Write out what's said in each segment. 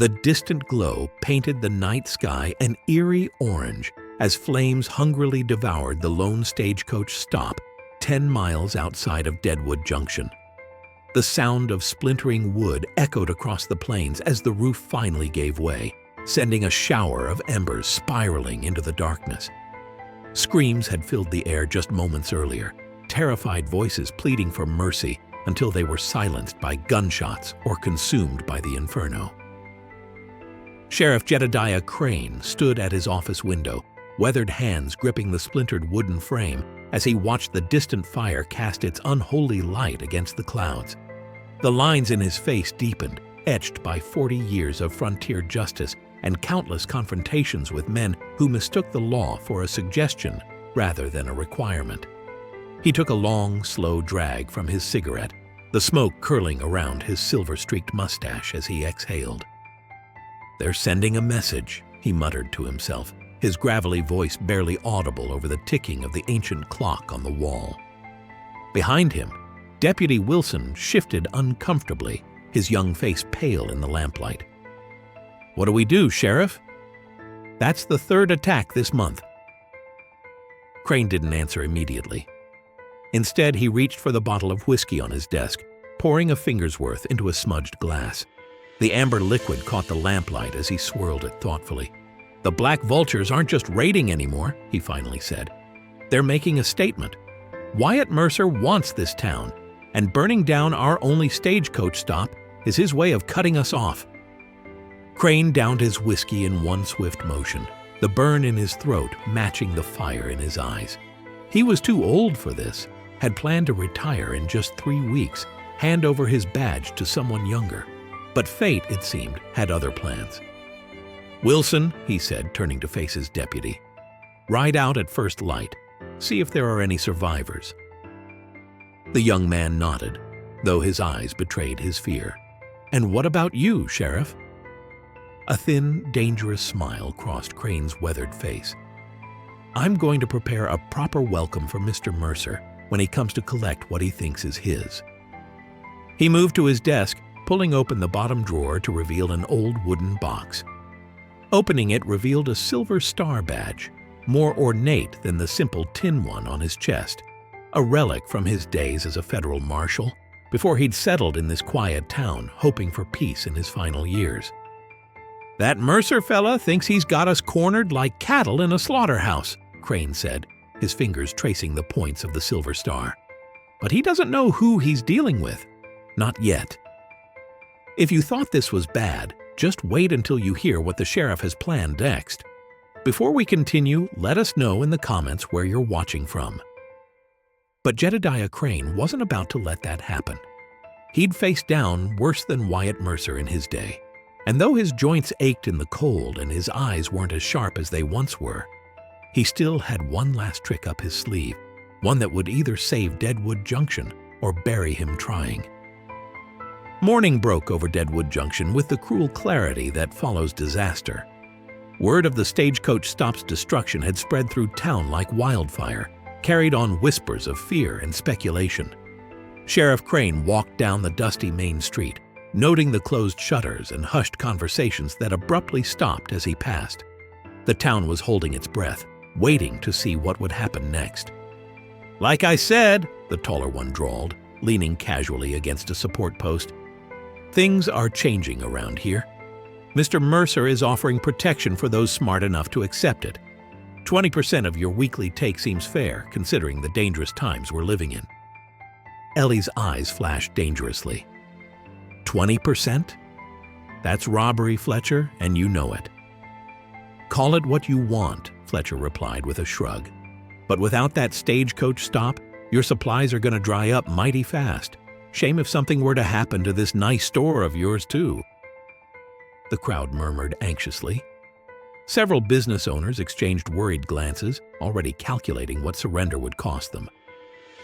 The distant glow painted the night sky an eerie orange as flames hungrily devoured the lone stagecoach stop 10 miles outside of Deadwood Junction. The sound of splintering wood echoed across the plains as the roof finally gave way, sending a shower of embers spiraling into the darkness. Screams had filled the air just moments earlier, terrified voices pleading for mercy until they were silenced by gunshots or consumed by the inferno. Sheriff Jedediah Crane stood at his office window, weathered hands gripping the splintered wooden frame as he watched the distant fire cast its unholy light against the clouds. The lines in his face deepened, etched by 40 years of frontier justice and countless confrontations with men who mistook the law for a suggestion rather than a requirement. He took a long, slow drag from his cigarette, the smoke curling around his silver-streaked mustache as he exhaled. "They're sending a message," he muttered to himself, his gravelly voice barely audible over the ticking of the ancient clock on the wall. Behind him, Deputy Wilson shifted uncomfortably, his young face pale in the lamplight. "What do we do, Sheriff?" "That's the third attack this month." Crane didn't answer immediately. Instead, he reached for the bottle of whiskey on his desk, pouring a finger's worth into a smudged glass. The amber liquid caught the lamplight as he swirled it thoughtfully. "The Black Vultures aren't just raiding anymore," he finally said. "They're making a statement. Wyatt Mercer wants this town, and burning down our only stagecoach stop is his way of cutting us off." Crane downed his whiskey in one swift motion, the burn in his throat matching the fire in his eyes. He was too old for this, had planned to retire in just 3 weeks, hand over his badge to someone younger. But fate, it seemed, had other plans. "Wilson," he said, turning to face his deputy, "ride out at first light. See if there are any survivors." The young man nodded, though his eyes betrayed his fear. "And what about you, Sheriff?" A thin, dangerous smile crossed Crane's weathered face. "I'm going to prepare a proper welcome for Mr. Mercer when he comes to collect what he thinks is his." He moved to his desk, pulling open the bottom drawer to reveal an old wooden box. Opening it revealed a silver star badge, more ornate than the simple tin one on his chest, a relic from his days as a federal marshal, before he'd settled in this quiet town, hoping for peace in his final years. "That Mercer fella thinks he's got us cornered like cattle in a slaughterhouse," Crane said, his fingers tracing the points of the silver star. "But he doesn't know who he's dealing with. Not yet. If you thought this was bad, just wait until you hear what the sheriff has planned next. Before we continue, let us know in the comments where you're watching from." But Jedediah Crane wasn't about to let that happen. He'd faced down worse than Wyatt Mercer in his day, and though his joints ached in the cold and his eyes weren't as sharp as they once were, he still had one last trick up his sleeve, one that would either save Deadwood Junction or bury him trying. Morning broke over Deadwood Junction with the cruel clarity that follows disaster. Word of the stagecoach stop's destruction had spread through town like wildfire, carried on whispers of fear and speculation. Sheriff Crane walked down the dusty main street, noting the closed shutters and hushed conversations that abruptly stopped as he passed. The town was holding its breath, waiting to see what would happen next. "Like I said," the taller one drawled, leaning casually against a support post, "things are changing around here. Mr. Mercer is offering protection for those smart enough to accept it. 20% of your weekly take seems fair, considering the dangerous times we're living in." Ellie's eyes flashed dangerously. 20%? That's robbery, Fletcher, and you know it. "Call it what you want," Fletcher replied with a shrug. "But without that stagecoach stop, your supplies are going to dry up mighty fast. Shame if something were to happen to this nice store of yours, too." The crowd murmured anxiously. Several business owners exchanged worried glances, already calculating what surrender would cost them.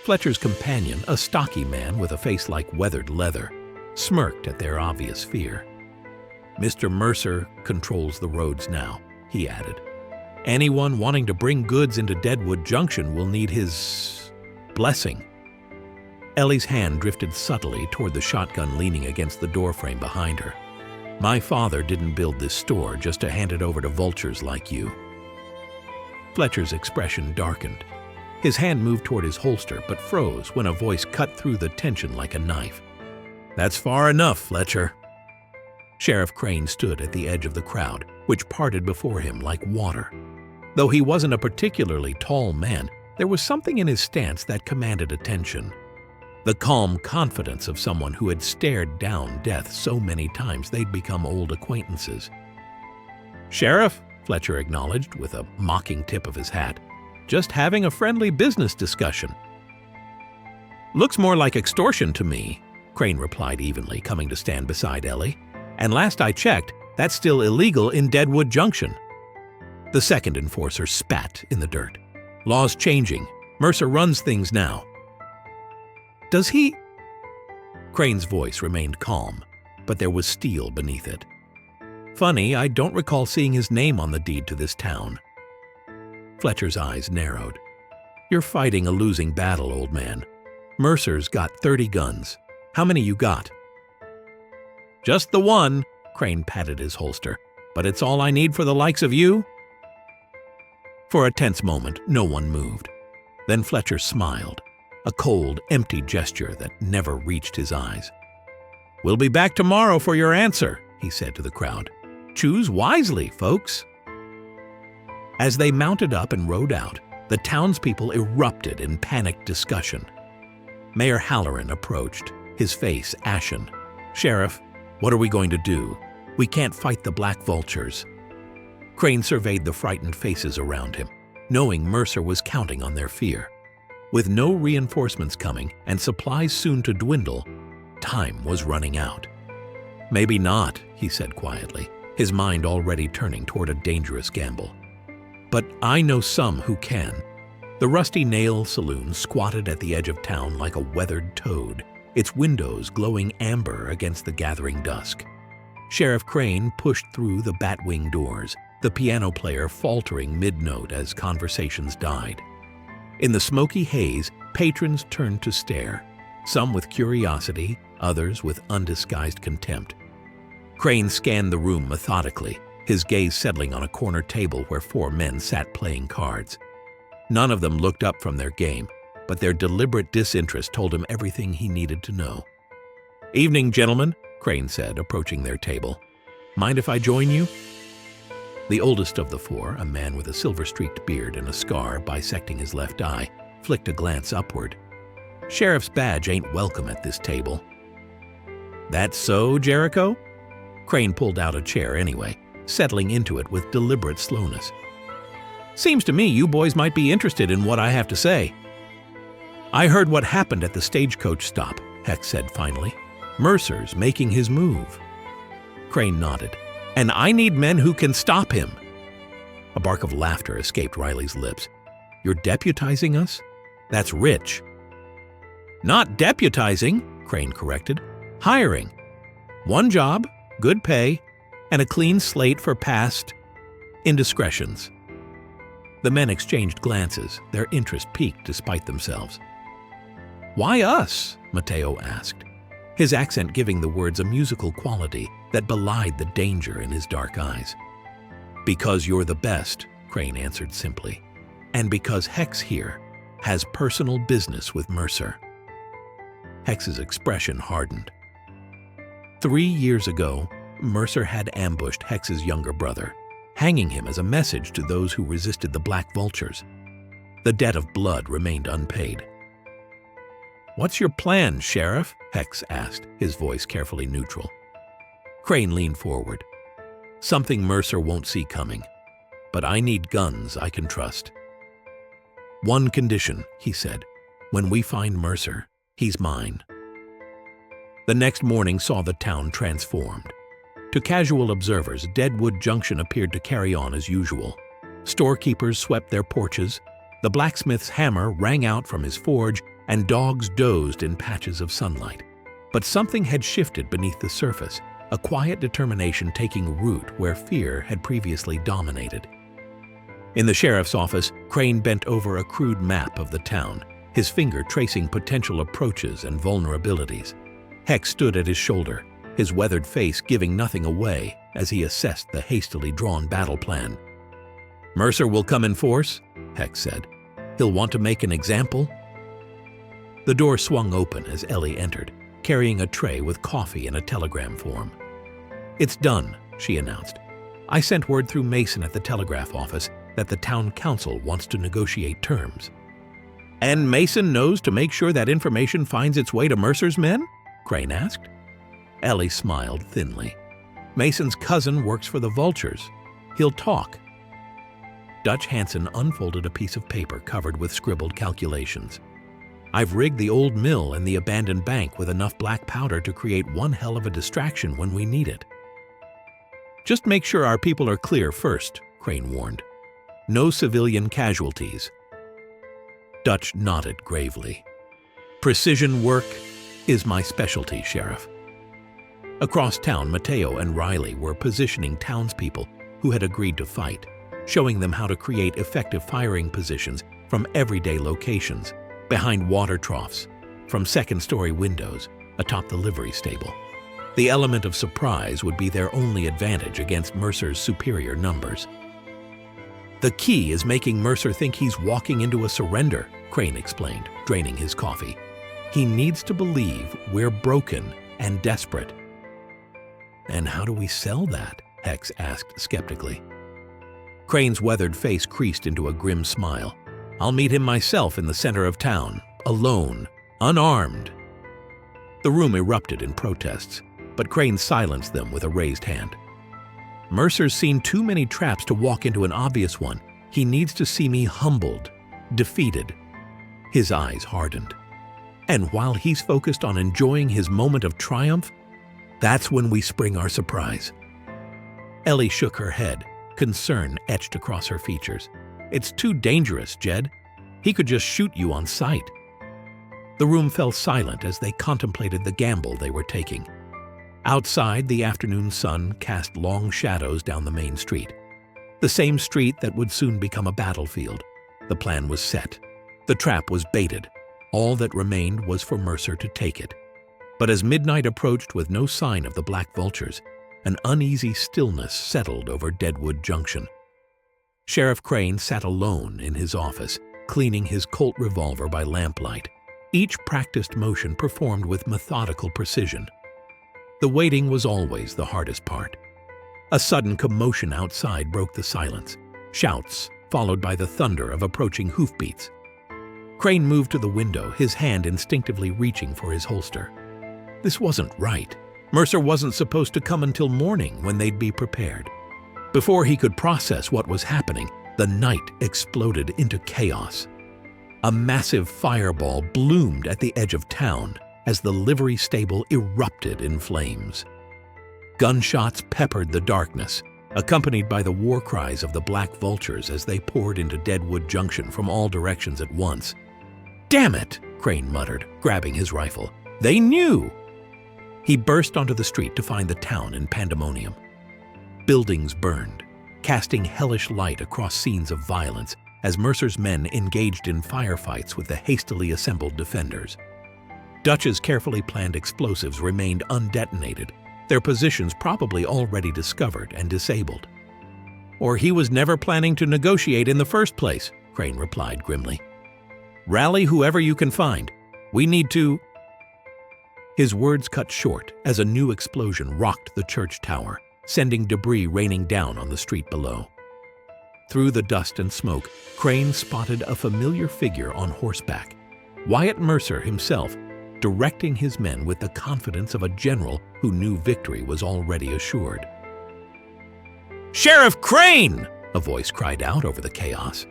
Fletcher's companion, a stocky man with a face like weathered leather, smirked at their obvious fear. "Mr. Mercer controls the roads now," he added. "Anyone wanting to bring goods into Deadwood Junction will need his blessing." Ellie's hand drifted subtly toward the shotgun leaning against the doorframe behind her. My father didn't build this store just to hand it over to vultures like you." Fletcher's expression darkened. His hand moved toward his holster but froze when a voice cut through the tension like a knife. "That's far enough, Fletcher." Sheriff Crane stood at the edge of the crowd, which parted before him like water. Though he wasn't a particularly tall man, there was something in his stance that commanded attention. The calm confidence of someone who had stared down death so many times they'd become old acquaintances. "Sheriff," Fletcher acknowledged with a mocking tip of his hat, "just having a friendly business discussion." "Looks more like extortion to me," Crane replied evenly, coming to stand beside Ellie. "And last I checked, that's still illegal in Deadwood Junction." The second enforcer spat in the dirt. "Law's changing. Mercer runs things now." "Does he?" Crane's voice remained calm, but there was steel beneath it. "Funny, I don't recall seeing his name on the deed to this town." Fletcher's eyes narrowed. "You're fighting a losing battle, old man. Mercer's got 30 guns. How many you got?" "Just the one," Crane patted his holster. "But it's all I need for the likes of you." For a tense moment, no one moved. Then Fletcher smiled, a cold, empty gesture that never reached his eyes. "We'll be back tomorrow for your answer," he said to the crowd. "Choose wisely, folks." As they mounted up and rode out, the townspeople erupted in panicked discussion. Mayor Halloran approached, his face ashen. "Sheriff, what are we going to do? We can't fight the Black Vultures." Crane surveyed the frightened faces around him, knowing Mercer was counting on their fear. With no reinforcements coming and supplies soon to dwindle, time was running out. "Maybe not," he said quietly, his mind already turning toward a dangerous gamble. "But I know some who can." The Rusty Nail Saloon squatted at the edge of town like a weathered toad, its windows glowing amber against the gathering dusk. Sheriff Crane pushed through the batwing doors, the piano player faltering mid-note as conversations died. In the smoky haze, patrons turned to stare, some with curiosity, others with undisguised contempt. Crane scanned the room methodically, his gaze settling on a corner table where 4 men sat playing cards. None of them looked up from their game, but their deliberate disinterest told him everything he needed to know. "Evening, gentlemen," Crane said, approaching their table. "Mind if I join you?" The oldest of the 4, a man with a silver-streaked beard and a scar bisecting his left eye, flicked a glance upward. "Sheriff's badge ain't welcome at this table." "That's so, Jericho?" Crane pulled out a chair anyway, settling into it with deliberate slowness. "Seems to me you boys might be interested in what I have to say." "I heard what happened at the Stagecoach stop," Hex said finally. "Mercer's making his move." Crane nodded. "And I need men who can stop him." A bark of laughter escaped Riley's lips. "You're deputizing us? That's rich." "Not deputizing," Crane corrected. "Hiring. One job, good pay, and a clean slate for past indiscretions." The men exchanged glances, their interest piqued despite themselves. "Why us?" Mateo asked, his accent giving the words a musical quality that belied the danger in his dark eyes. "Because you're the best," Crane answered simply, "and because Hex here has personal business with Mercer." Hex's expression hardened. 3 years ago, Mercer had ambushed Hex's younger brother, hanging him as a message to those who resisted the Black Vultures. The debt of blood remained unpaid. "What's your plan, Sheriff?" Hex asked, his voice carefully neutral. Crane leaned forward. "Something Mercer won't see coming, but I need guns I can trust." "One condition," he said. "When we find Mercer, he's mine." The next morning saw the town transformed. To casual observers, Deadwood Junction appeared to carry on as usual. Storekeepers swept their porches, the blacksmith's hammer rang out from his forge, and dogs dozed in patches of sunlight. But something had shifted beneath the surface, a quiet determination taking root where fear had previously dominated. In the sheriff's office, Crane bent over a crude map of the town, his finger tracing potential approaches and vulnerabilities. Hex stood at his shoulder, his weathered face giving nothing away as he assessed the hastily drawn battle plan. "Mercer will come in force," Hex said. "He'll want to make an example." The door swung open as Ellie entered, carrying a tray with coffee and a telegram form. "It's done," she announced. "I sent word through Mason at the telegraph office that the town council wants to negotiate terms." "And Mason knows to make sure that information finds its way to Mercer's men?" Crane asked. Ellie smiled thinly. "Mason's cousin works for the Vultures. He'll talk." Dutch Hansen unfolded a piece of paper covered with scribbled calculations. "I've rigged the old mill and the abandoned bank with enough black powder to create one hell of a distraction when we need it." "Just make sure our people are clear first," Crane warned. "No civilian casualties." Dutch nodded gravely. "Precision work is my specialty, Sheriff." Across town, Mateo and Riley were positioning townspeople who had agreed to fight, showing them how to create effective firing positions from everyday locations, behind water troughs, from second-story windows, atop the livery stable. The element of surprise would be their only advantage against Mercer's superior numbers. "The key is making Mercer think he's walking into a surrender," Crane explained, draining his coffee. "He needs to believe we're broken and desperate." "And how do we sell that?" Hex asked skeptically. Crane's weathered face creased into a grim smile. "I'll meet him myself in the center of town, alone, unarmed." The room erupted in protests, but Crane silenced them with a raised hand. "Mercer's seen too many traps to walk into an obvious one. He needs to see me humbled, defeated." His eyes hardened. "And while he's focused on enjoying his moment of triumph, that's when we spring our surprise." Ellie shook her head, concern etched across her features. "It's too dangerous, Jed. He could just shoot you on sight." The room fell silent as they contemplated the gamble they were taking. Outside, the afternoon sun cast long shadows down the main street. The same street that would soon become a battlefield. The plan was set. The trap was baited. All that remained was for Mercer to take it. But as midnight approached with no sign of the Black Vultures, an uneasy stillness settled over Deadwood Junction. Sheriff Crane sat alone in his office, cleaning his Colt revolver by lamplight, each practiced motion performed with methodical precision. The waiting was always the hardest part. A sudden commotion outside broke the silence, shouts followed by the thunder of approaching hoofbeats. Crane moved to the window, his hand instinctively reaching for his holster. This wasn't right. Mercer wasn't supposed to come until morning when they'd be prepared. Before he could process what was happening, the night exploded into chaos. A massive fireball bloomed at the edge of town as the livery stable erupted in flames. Gunshots peppered the darkness, accompanied by the war cries of the Black Vultures as they poured into Deadwood Junction from all directions at once. "Damn it!" Crane muttered, grabbing his rifle. "They knew!" He burst onto the street to find the town in pandemonium. Buildings burned, casting hellish light across scenes of violence as Mercer's men engaged in firefights with the hastily assembled defenders. Dutch's carefully planned explosives remained undetonated, their positions probably already discovered and disabled. "Or he was never planning to negotiate in the first place," Crane replied grimly. "Rally whoever you can find. We need to—" His words cut short as a new explosion rocked the church tower, sending debris raining down on the street below. Through the dust and smoke, Crane spotted a familiar figure on horseback, Wyatt Mercer himself, directing his men with the confidence of a general who knew victory was already assured. "Sheriff Crane!" a voice cried out over the chaos.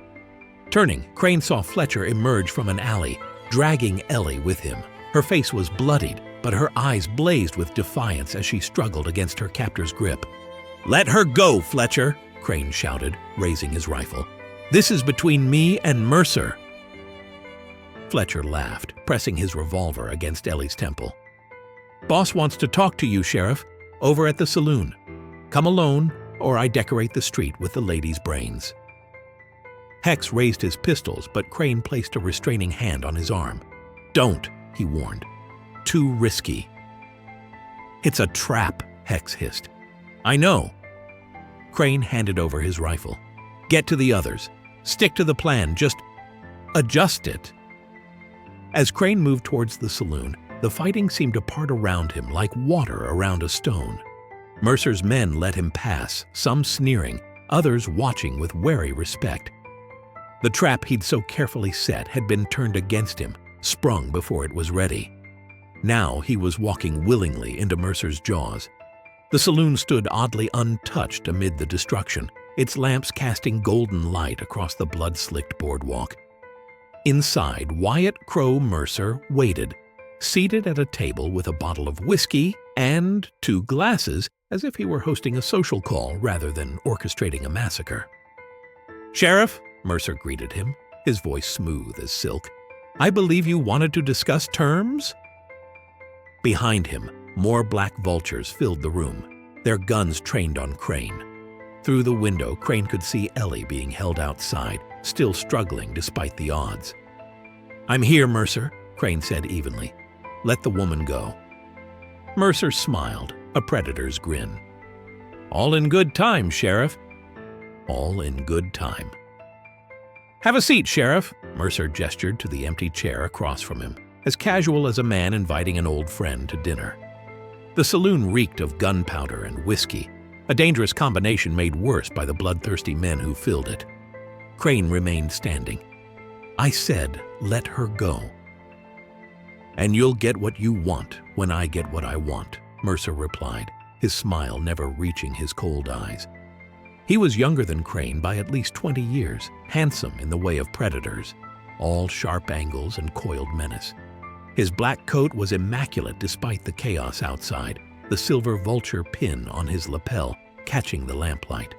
Turning, Crane saw Fletcher emerge from an alley, dragging Ellie with him. Her face was bloodied, but her eyes blazed with defiance as she struggled against her captor's grip. "Let her go, Fletcher!" Crane shouted, raising his rifle. "This is between me and Mercer." Fletcher laughed, pressing his revolver against Ellie's temple. "Boss wants to talk to you, Sheriff, over at the saloon. Come alone, or I decorate the street with the lady's brains." Hex raised his pistols, but Crane placed a restraining hand on his arm. "Don't," he warned. "Too risky." "It's a trap," Hex hissed. "I know." Crane handed over his rifle. "Get to the others. Stick to the plan. Just adjust it." As Crane moved towards the saloon, the fighting seemed to part around him like water around a stone. Mercer's men let him pass, some sneering, others watching with wary respect. The trap he'd so carefully set had been turned against him, sprung before it was ready. Now he was walking willingly into Mercer's jaws. The saloon stood oddly untouched amid the destruction, its lamps casting golden light across the blood-slicked boardwalk. Inside, Wyatt Crow Mercer waited, seated at a table with a bottle of whiskey and 2 glasses, as if he were hosting a social call rather than orchestrating a massacre. "Sheriff," Mercer greeted him, his voice smooth as silk, "I believe you wanted to discuss terms?" Behind him, more black vultures filled the room, their guns trained on Crane. Through the window, Crane could see Ellie being held outside, still struggling despite the odds. "I'm here, Mercer," Crane said evenly. "Let the woman go." Mercer smiled, a predator's grin. "All in good time, Sheriff." "All in good time." "Have a seat, Sheriff," Mercer gestured to the empty chair across from him, as casual as a man inviting an old friend to dinner. The saloon reeked of gunpowder and whiskey, a dangerous combination made worse by the bloodthirsty men who filled it. Crane remained standing. "I said, let her go." "And you'll get what you want when I get what I want," Mercer replied, his smile never reaching his cold eyes. He was younger than Crane by at least 20 years, handsome in the way of predators, all sharp angles and coiled menace. His black coat was immaculate despite the chaos outside, the silver vulture pin on his lapel catching the lamplight.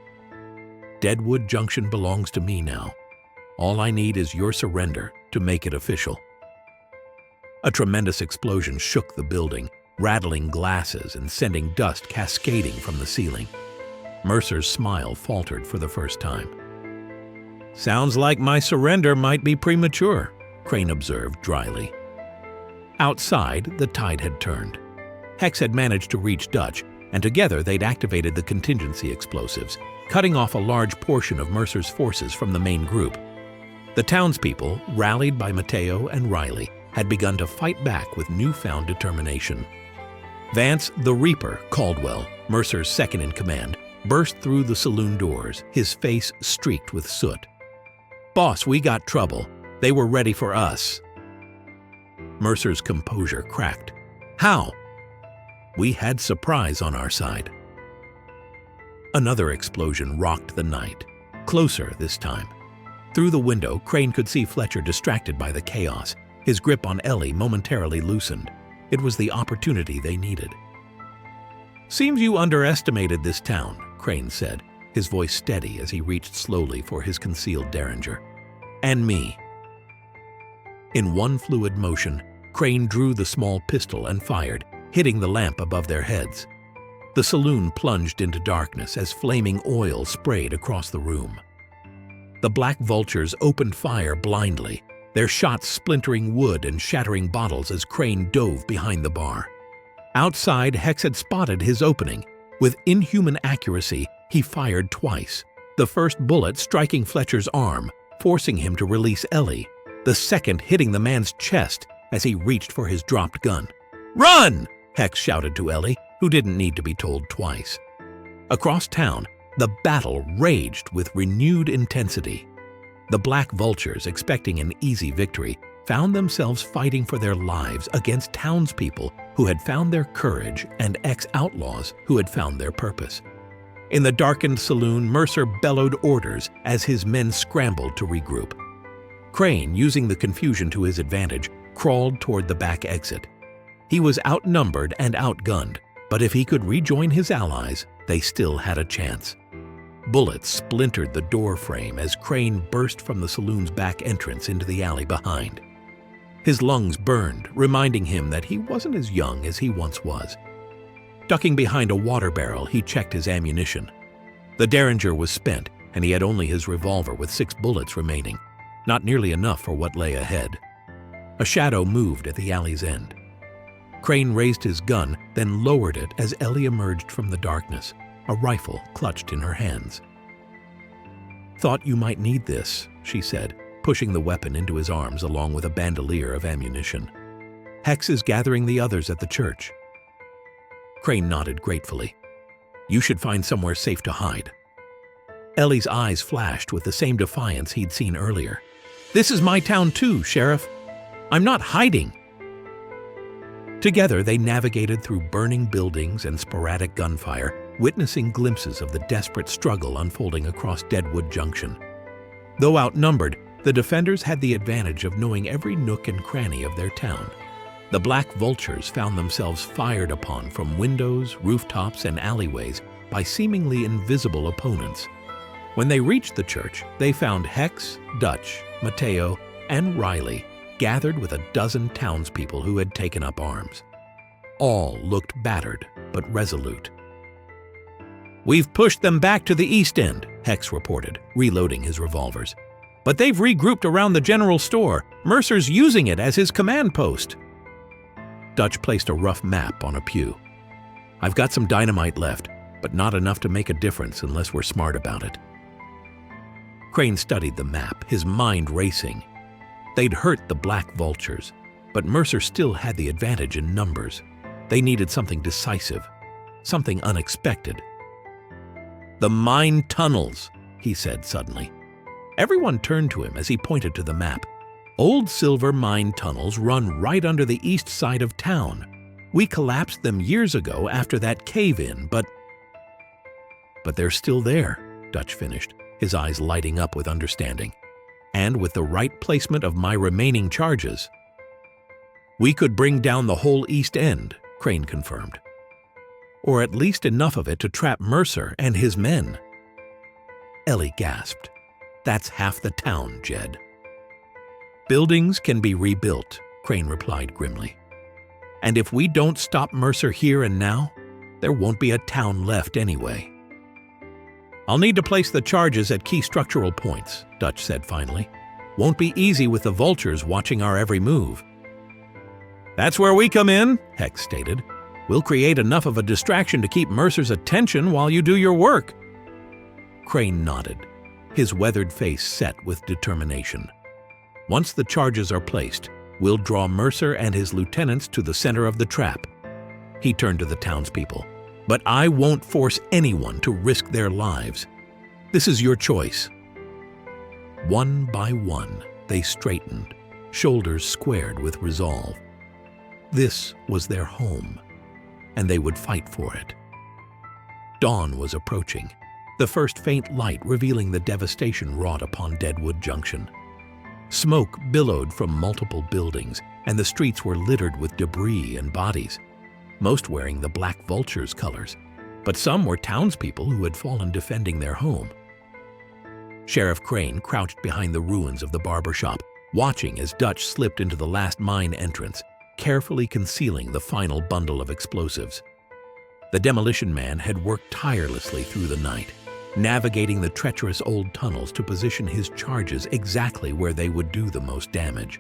"Deadwood Junction belongs to me now. All I need is your surrender to make it official." A tremendous explosion shook the building, rattling glasses and sending dust cascading from the ceiling. Mercer's smile faltered for the first time. "Sounds like my surrender might be premature," Crane observed dryly. Outside, the tide had turned. Hex had managed to reach Dutch, and together they'd activated the contingency explosives, cutting off a large portion of Mercer's forces from the main group. The townspeople, rallied by Mateo and Riley, had begun to fight back with newfound determination. Vance the Reaper Caldwell, Mercer's second-in-command, burst through the saloon doors, his face streaked with soot. "Boss, we got trouble. They were ready for us." Mercer's composure cracked. "How?" "We had surprise on our side." Another explosion rocked the night, closer this time. Through the window, Crane could see Fletcher distracted by the chaos, his grip on Ellie momentarily loosened. It was the opportunity they needed. "Seems you underestimated this town," Crane said, his voice steady as he reached slowly for his concealed derringer. "And me." In one fluid motion, Crane drew the small pistol and fired, hitting the lamp above their heads. The saloon plunged into darkness as flaming oil sprayed across the room. The black vultures opened fire blindly, their shots splintering wood and shattering bottles as Crane dove behind the bar. Outside, Hex had spotted his opening. With inhuman accuracy, he fired twice, the first bullet striking Fletcher's arm, forcing him to release Ellie, the second hitting the man's chest as he reached for his dropped gun. "Run!" Hex shouted to Ellie, who didn't need to be told twice. Across town, the battle raged with renewed intensity. The black vultures, expecting an easy victory, found themselves fighting for their lives against townspeople who had found their courage and ex-outlaws who had found their purpose. In the darkened saloon, Mercer bellowed orders as his men scrambled to regroup. Crane, using the confusion to his advantage, crawled toward the back exit. He was outnumbered and outgunned, but if he could rejoin his allies, they still had a chance. Bullets splintered the door frame as Crane burst from the saloon's back entrance into the alley behind. His lungs burned, reminding him that he wasn't as young as he once was. Ducking behind a water barrel, he checked his ammunition. The Derringer was spent, and he had only his revolver with 6 bullets remaining, not nearly enough for what lay ahead. A shadow moved at the alley's end. Crane raised his gun, then lowered it as Ellie emerged from the darkness, a rifle clutched in her hands. "Thought you might need this," she said, pushing the weapon into his arms along with a bandolier of ammunition. "Hex is gathering the others at the church." Crane nodded gratefully. "You should find somewhere safe to hide." Ellie's eyes flashed with the same defiance he'd seen earlier. "This is my town too, Sheriff. I'm not hiding." Together, they navigated through burning buildings and sporadic gunfire, witnessing glimpses of the desperate struggle unfolding across Deadwood Junction. Though outnumbered, the defenders had the advantage of knowing every nook and cranny of their town. The Black Vultures found themselves fired upon from windows, rooftops, and alleyways by seemingly invisible opponents. When they reached the church, they found Hex, Dutch, Mateo, and Riley gathered with a dozen townspeople who had taken up arms. All looked battered but resolute. "We've pushed them back to the east end," Hex reported, reloading his revolvers. "But they've regrouped around the general store. Mercer's using it as his command post." Dutch placed a rough map on a pew. "I've got some dynamite left, but not enough to make a difference unless we're smart about it." Crane studied the map, his mind racing. They'd hurt the Black Vultures, but Mercer still had the advantage in numbers. They needed something decisive, something unexpected. "The mine tunnels," he said suddenly. Everyone turned to him as he pointed to the map. "Old silver mine tunnels run right under the east side of town. We collapsed them years ago after that cave-in, but they're still there," Dutch finished, his eyes lighting up with understanding. "And with the right placement of my remaining charges, we could bring down the whole east end," Crane confirmed. "Or at least enough of it to trap Mercer and his men." Ellie gasped. "That's half the town, Jed." "Buildings can be rebuilt," Crane replied grimly. "And if we don't stop Mercer here and now, there won't be a town left anyway." "I'll need to place the charges at key structural points," Dutch said finally. "Won't be easy with the vultures watching our every move." "That's where we come in," Hex stated. "We'll create enough of a distraction to keep Mercer's attention while you do your work." Crane nodded, his weathered face set with determination. "Once the charges are placed, we'll draw Mercer and his lieutenants to the center of the trap." He turned to the townspeople. "But I won't force anyone to risk their lives. This is your choice." One by one, they straightened, shoulders squared with resolve. This was their home, and they would fight for it. Dawn was approaching, the first faint light revealing the devastation wrought upon Deadwood Junction. Smoke billowed from multiple buildings, and the streets were littered with debris and bodies, most wearing the Black Vultures' colors, but some were townspeople who had fallen defending their home. Sheriff Crane crouched behind the ruins of the barber shop, watching as Dutch slipped into the last mine entrance, carefully concealing the final bundle of explosives. The demolition man had worked tirelessly through the night, navigating the treacherous old tunnels to position his charges exactly where they would do the most damage.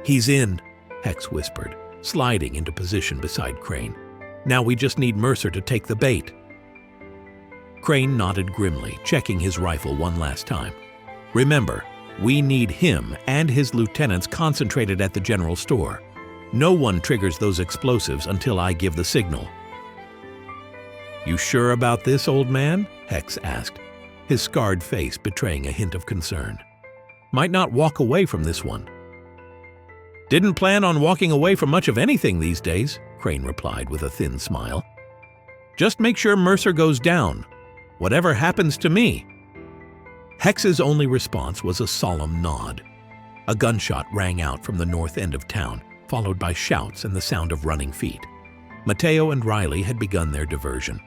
"He's in," Hex whispered, sliding into position beside Crane. "Now we just need Mercer to take the bait." Crane nodded grimly, checking his rifle one last time. "Remember, we need him and his lieutenants concentrated at the general store. No one triggers those explosives until I give the signal." "You sure about this, old man?" Hex asked, his scarred face betraying a hint of concern. "Might not walk away from this one." "Didn't plan on walking away from much of anything these days," Crane replied with a thin smile. "Just make sure Mercer goes down. Whatever happens to me." Hex's only response was a solemn nod. A gunshot rang out from the north end of town, followed by shouts and the sound of running feet. Mateo and Riley had begun their diversion.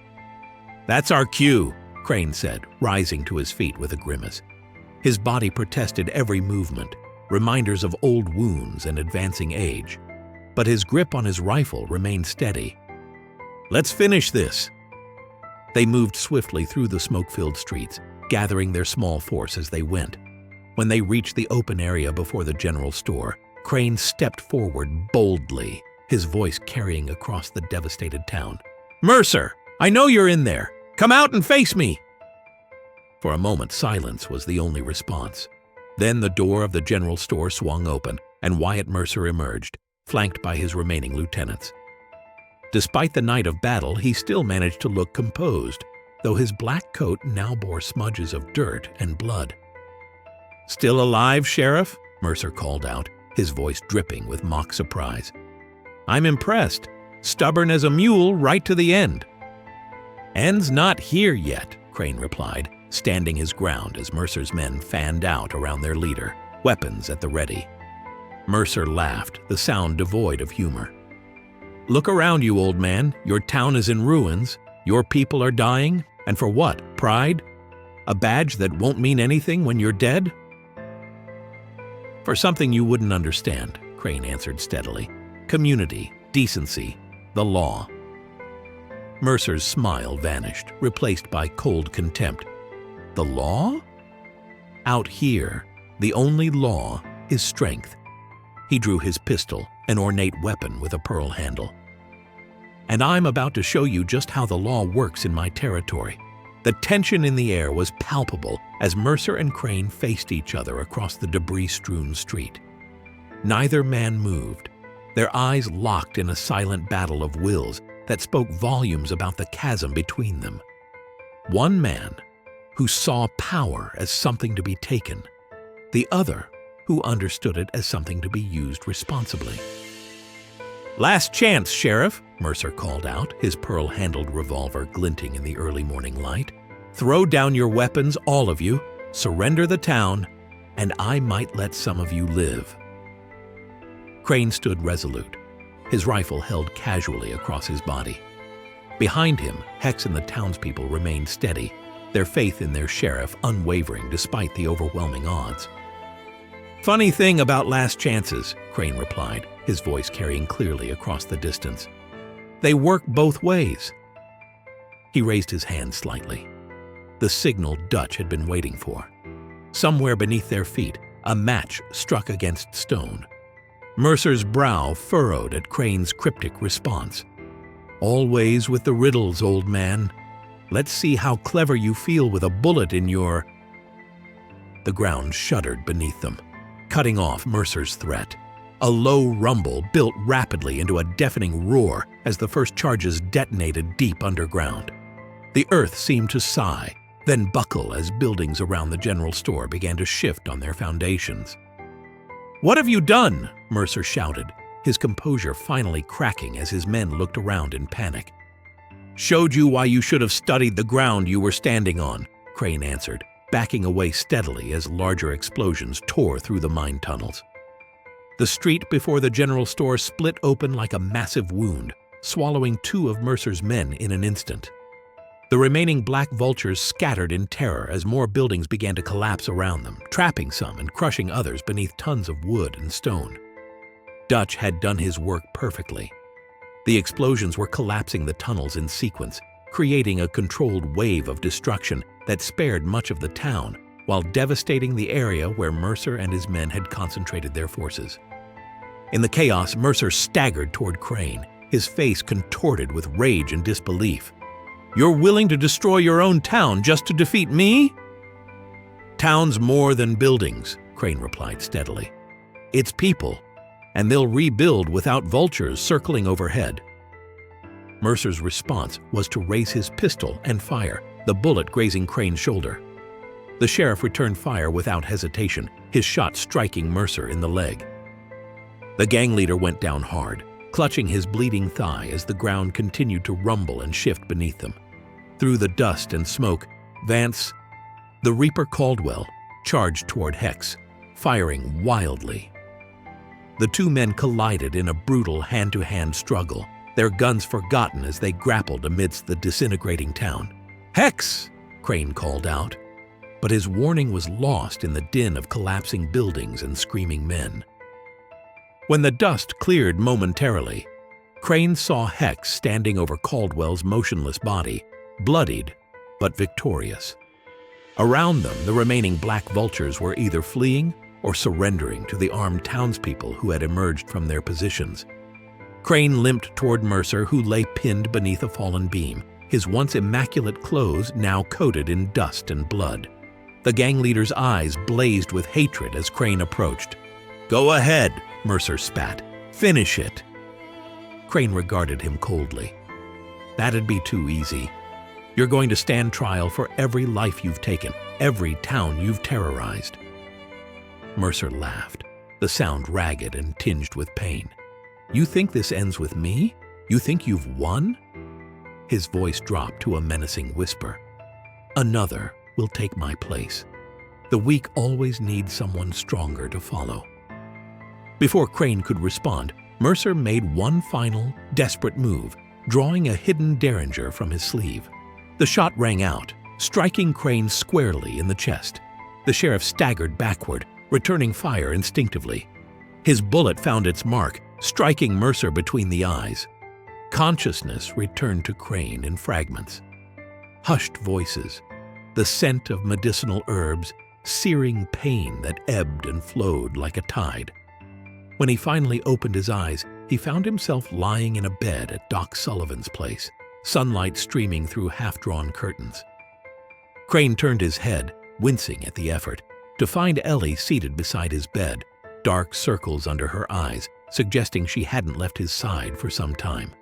"That's our cue," Crane said, rising to his feet with a grimace. His body protested every movement, reminders of old wounds and advancing age. But his grip on his rifle remained steady. "Let's finish this." They moved swiftly through the smoke-filled streets, gathering their small force as they went. When they reached the open area before the general store, Crane stepped forward boldly, his voice carrying across the devastated town. "Mercer, I know you're in there. Come out and face me!" For a moment, silence was the only response. Then the door of the general store swung open, and Wyatt Mercer emerged, flanked by his remaining lieutenants. Despite the night of battle, he still managed to look composed, though his black coat now bore smudges of dirt and blood. "Still alive, Sheriff?" Mercer called out, his voice dripping with mock surprise. "I'm impressed. Stubborn as a mule right to the end." "End's not here yet," Crane replied, standing his ground as Mercer's men fanned out around their leader, weapons at the ready. Mercer laughed, the sound devoid of humor. "Look around you, old man. Your town is in ruins. Your people are dying. And for what? Pride? A badge that won't mean anything when you're dead?" "For something you wouldn't understand," Crane answered steadily. "Community, decency, the law." Mercer's smile vanished, replaced by cold contempt. "The law? Out here, the only law is strength." He drew his pistol, an ornate weapon with a pearl handle. "And I'm about to show you just how the law works in my territory." The tension in the air was palpable as Mercer and Crane faced each other across the debris-strewn street. Neither man moved, their eyes locked in a silent battle of wills that spoke volumes about the chasm between them. One man, who saw power as something to be taken. The other, who understood it as something to be used responsibly. "Last chance, Sheriff," Mercer called out, his pearl-handled revolver glinting in the early morning light. "Throw down your weapons, all of you, surrender the town, and I might let some of you live." Crane stood resolute, his rifle held casually across his body. Behind him, Hex and the townspeople remained steady, their faith in their sheriff unwavering despite the overwhelming odds. "Funny thing about last chances," Crane replied, his voice carrying clearly across the distance. "They work both ways." He raised his hand slightly. The signal Dutch had been waiting for. Somewhere beneath their feet, a match struck against stone. Mercer's brow furrowed at Crane's cryptic response. "Always with the riddles, old man. Let's see how clever you feel with a bullet in your—" The ground shuddered beneath them, cutting off Mercer's threat. A low rumble built rapidly into a deafening roar as the first charges detonated deep underground. The earth seemed to sigh, then buckle as buildings around the general store began to shift on their foundations. "What have you done?" Mercer shouted, his composure finally cracking as his men looked around in panic. "Showed you why you should have studied the ground you were standing on," Crane answered, backing away steadily as larger explosions tore through the mine tunnels. The street before the general store split open like a massive wound, swallowing two of Mercer's men in an instant. The remaining black vultures scattered in terror as more buildings began to collapse around them, trapping some and crushing others beneath tons of wood and stone. Dutch had done his work perfectly. The explosions were collapsing the tunnels in sequence, creating a controlled wave of destruction that spared much of the town, while devastating the area where Mercer and his men had concentrated their forces. In the chaos, Mercer staggered toward Crane, his face contorted with rage and disbelief. "You're willing to destroy your own town just to defeat me?" "Town's more than buildings," Crane replied steadily. "It's people, and they'll rebuild without vultures circling overhead." Mercer's response was to raise his pistol and fire, the bullet grazing Crane's shoulder. The sheriff returned fire without hesitation, his shot striking Mercer in the leg. The gang leader went down hard, clutching his bleeding thigh as the ground continued to rumble and shift beneath them. Through the dust and smoke, the Reaper Caldwell, charged toward Hex, firing wildly. The two men collided in a brutal hand-to-hand struggle, their guns forgotten as they grappled amidst the disintegrating town. "Hex!" Crane called out, but his warning was lost in the din of collapsing buildings and screaming men. When the dust cleared momentarily, Crane saw Hex standing over Caldwell's motionless body, bloodied but victorious. Around them, the remaining black vultures were either fleeing or surrendering to the armed townspeople who had emerged from their positions. Crane limped toward Mercer, who lay pinned beneath a fallen beam, his once immaculate clothes now coated in dust and blood. The gang leader's eyes blazed with hatred as Crane approached. "Go ahead," Mercer spat. "Finish it." Crane regarded him coldly. "That'd be too easy. You're going to stand trial for every life you've taken, every town you've terrorized." Mercer laughed, the sound ragged and tinged with pain. "You think this ends with me? You think you've won?" His voice dropped to a menacing whisper. "Another will take my place. The weak always need someone stronger to follow." Before Crane could respond, Mercer made one final, desperate move, drawing a hidden derringer from his sleeve. The shot rang out, striking Crane squarely in the chest. The sheriff staggered backward, returning fire instinctively. His bullet found its mark, striking Mercer between the eyes. Consciousness returned to Crane in fragments. Hushed voices, the scent of medicinal herbs, searing pain that ebbed and flowed like a tide. When he finally opened his eyes, he found himself lying in a bed at Doc Sullivan's place, sunlight streaming through half-drawn curtains. Crane turned his head, wincing at the effort, to find Ellie seated beside his bed, dark circles under her eyes, suggesting she hadn't left his side for some time.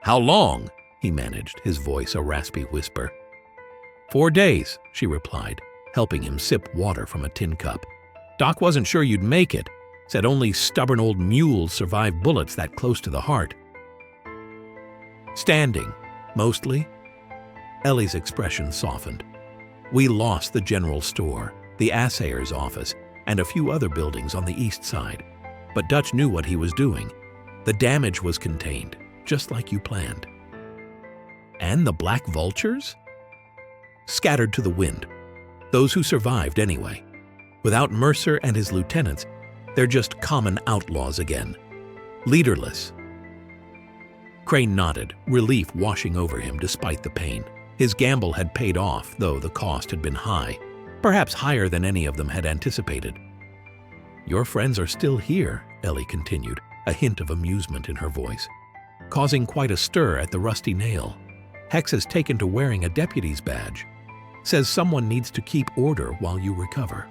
"How long?" he managed, his voice a raspy whisper. 4 days, she replied, helping him sip water from a tin cup. "Doc wasn't sure you'd make it. Said only stubborn old mules survive bullets that close to the heart." "Standing, mostly." Ellie's expression softened. "We lost the general store, the assayer's office, and a few other buildings on the east side. But Dutch knew what he was doing. The damage was contained, just like you planned." "And the black vultures?" "Scattered to the wind. Those who survived anyway. Without Mercer and his lieutenants, they're just common outlaws again. Leaderless." Crane nodded, relief washing over him despite the pain. His gamble had paid off, though the cost had been high, perhaps higher than any of them had anticipated. "Your friends are still here," Ellie continued, a hint of amusement in her voice, causing quite a stir at the rusty nail. "Hex has taken to wearing a deputy's badge. Says someone needs to keep order while you recover."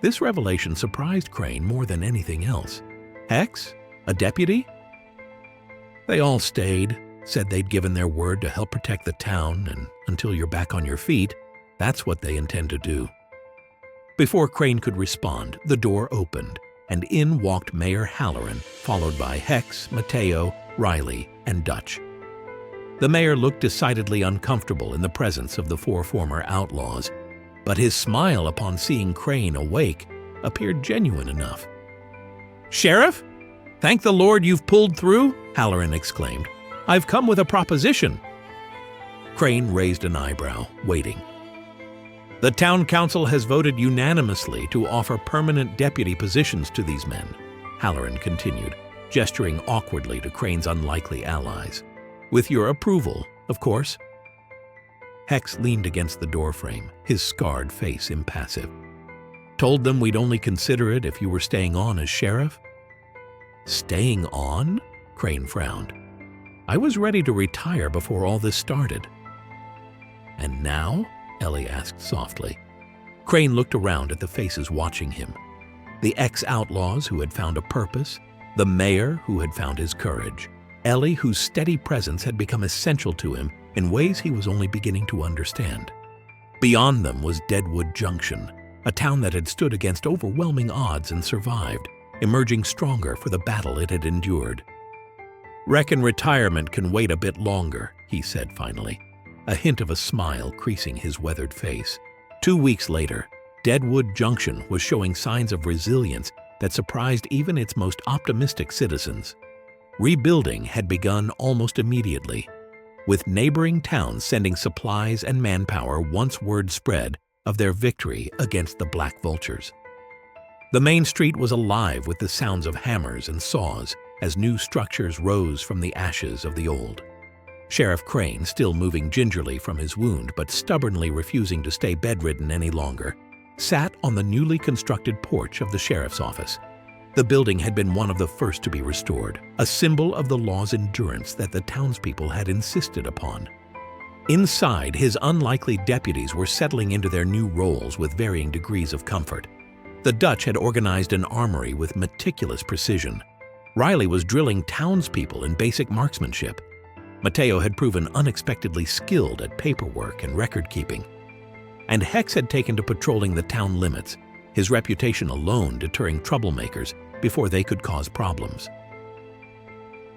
This revelation surprised Crane more than anything else. "Hex? A deputy?" "They all stayed, said they'd given their word to help protect the town, and until you're back on your feet, that's what they intend to do." Before Crane could respond, the door opened, and in walked Mayor Halloran, followed by Hex, Mateo, Riley, and Dutch. The mayor looked decidedly uncomfortable in the presence of the 4 former outlaws, but his smile upon seeing Crane awake appeared genuine enough. "Sheriff? Thank the Lord you've pulled through," Halloran exclaimed. "I've come with a proposition." Crane raised an eyebrow, waiting. "The town council has voted unanimously to offer permanent deputy positions to these men," Halloran continued, gesturing awkwardly to Crane's unlikely allies. "With your approval, of course." Hex leaned against the doorframe, his scarred face impassive. "Told them we'd only consider it if you were staying on as sheriff?" "Staying on?" Crane frowned. "I was ready to retire before all this started." "And now?" Ellie asked softly. Crane looked around at the faces watching him. The ex-outlaws who had found a purpose, the mayor who had found his courage, Ellie whose steady presence had become essential to him in ways he was only beginning to understand. Beyond them was Deadwood Junction, a town that had stood against overwhelming odds and survived, emerging stronger for the battle it had endured. "Reckon retirement can wait a bit longer," he said finally, a hint of a smile creasing his weathered face. 2 weeks later, Deadwood Junction was showing signs of resilience that surprised even its most optimistic citizens. Rebuilding had begun almost immediately, with neighboring towns sending supplies and manpower once word spread of their victory against the Black Vultures. The main street was alive with the sounds of hammers and saws as new structures rose from the ashes of the old. Sheriff Crane, still moving gingerly from his wound but stubbornly refusing to stay bedridden any longer, sat on the newly constructed porch of the sheriff's office. The building had been one of the first to be restored, a symbol of the law's endurance that the townspeople had insisted upon. Inside, his unlikely deputies were settling into their new roles with varying degrees of comfort. The Dutch had organized an armory with meticulous precision. Riley was drilling townspeople in basic marksmanship. Mateo had proven unexpectedly skilled at paperwork and record-keeping. And Hex had taken to patrolling the town limits, his reputation alone deterring troublemakers before they could cause problems.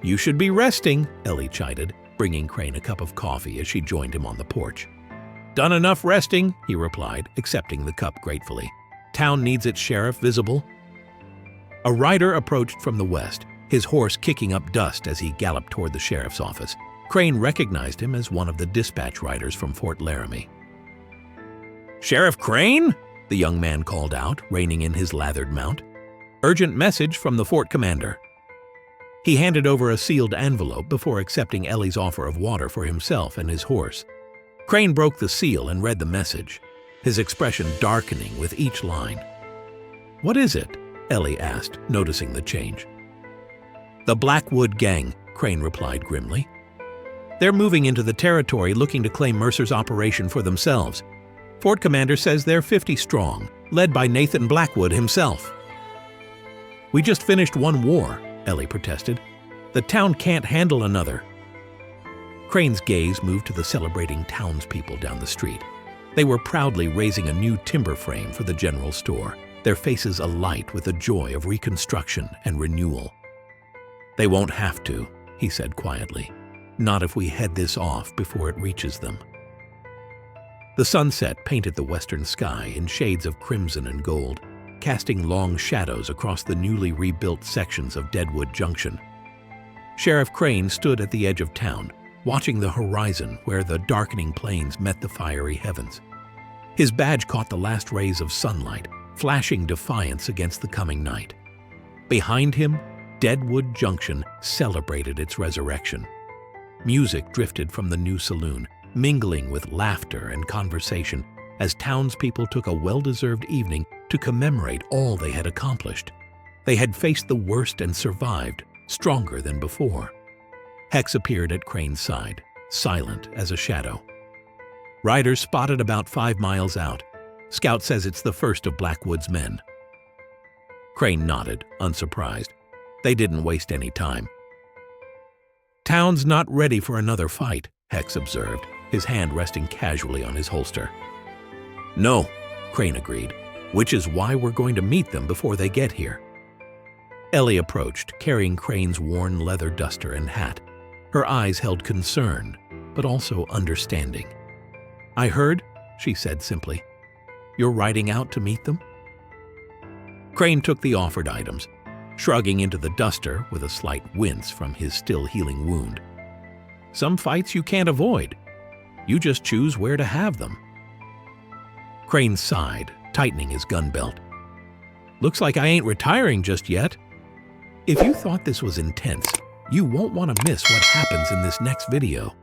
"You should be resting," Ellie chided, bringing Crane a cup of coffee as she joined him on the porch. "Done enough resting," he replied, accepting the cup gratefully. "Town needs its sheriff visible." A rider approached from the west, his horse kicking up dust as he galloped toward the sheriff's office. Crane recognized him as one of the dispatch riders from Fort Laramie. "Sheriff Crane?" the young man called out, reining in his lathered mount. "Urgent message from the fort commander." He handed over a sealed envelope before accepting Ellie's offer of water for himself and his horse. Crane broke the seal and read the message, his expression darkening with each line. "What is it?" Ellie asked, noticing the change. "The Blackwood Gang," Crane replied grimly. "They're moving into the territory looking to claim Mercer's operation for themselves. Fort commander says they're 50 strong, led by Nathan Blackwood himself." "We just finished one war," Ellie protested. "The town can't handle another." Crane's gaze moved to the celebrating townspeople down the street. They were proudly raising a new timber frame for the general store, their faces alight with the joy of reconstruction and renewal. "They won't have to," he said quietly. "Not if we head this off before it reaches them." The sunset painted the western sky in shades of crimson and gold, casting long shadows across the newly rebuilt sections of Deadwood Junction. Sheriff Crane stood at the edge of town, watching the horizon where the darkening plains met the fiery heavens. His badge caught the last rays of sunlight, flashing defiance against the coming night. Behind him, Deadwood Junction celebrated its resurrection. Music drifted from the new saloon, mingling with laughter and conversation as townspeople took a well-deserved evening to commemorate all they had accomplished. They had faced the worst and survived, stronger than before. Hex appeared at Crane's side, silent as a shadow. "Riders spotted about 5 miles out. Scout says it's the first of Blackwood's men." Crane nodded, unsurprised. They didn't waste any time. "Town's not ready for another fight," Hex observed, his hand resting casually on his holster. "No," Crane agreed, "which is why we're going to meet them before they get here." Ellie approached, carrying Crane's worn leather duster and hat. Her eyes held concern, but also understanding. "I heard," she said simply. "You're riding out to meet them?" Crane took the offered items, shrugging into the duster with a slight wince from his still-healing wound. "Some fights you can't avoid. You just choose where to have them." Crane sighed, tightening his gun belt. "Looks like I ain't retiring just yet." If you thought this was intense, you won't want to miss what happens in this next video.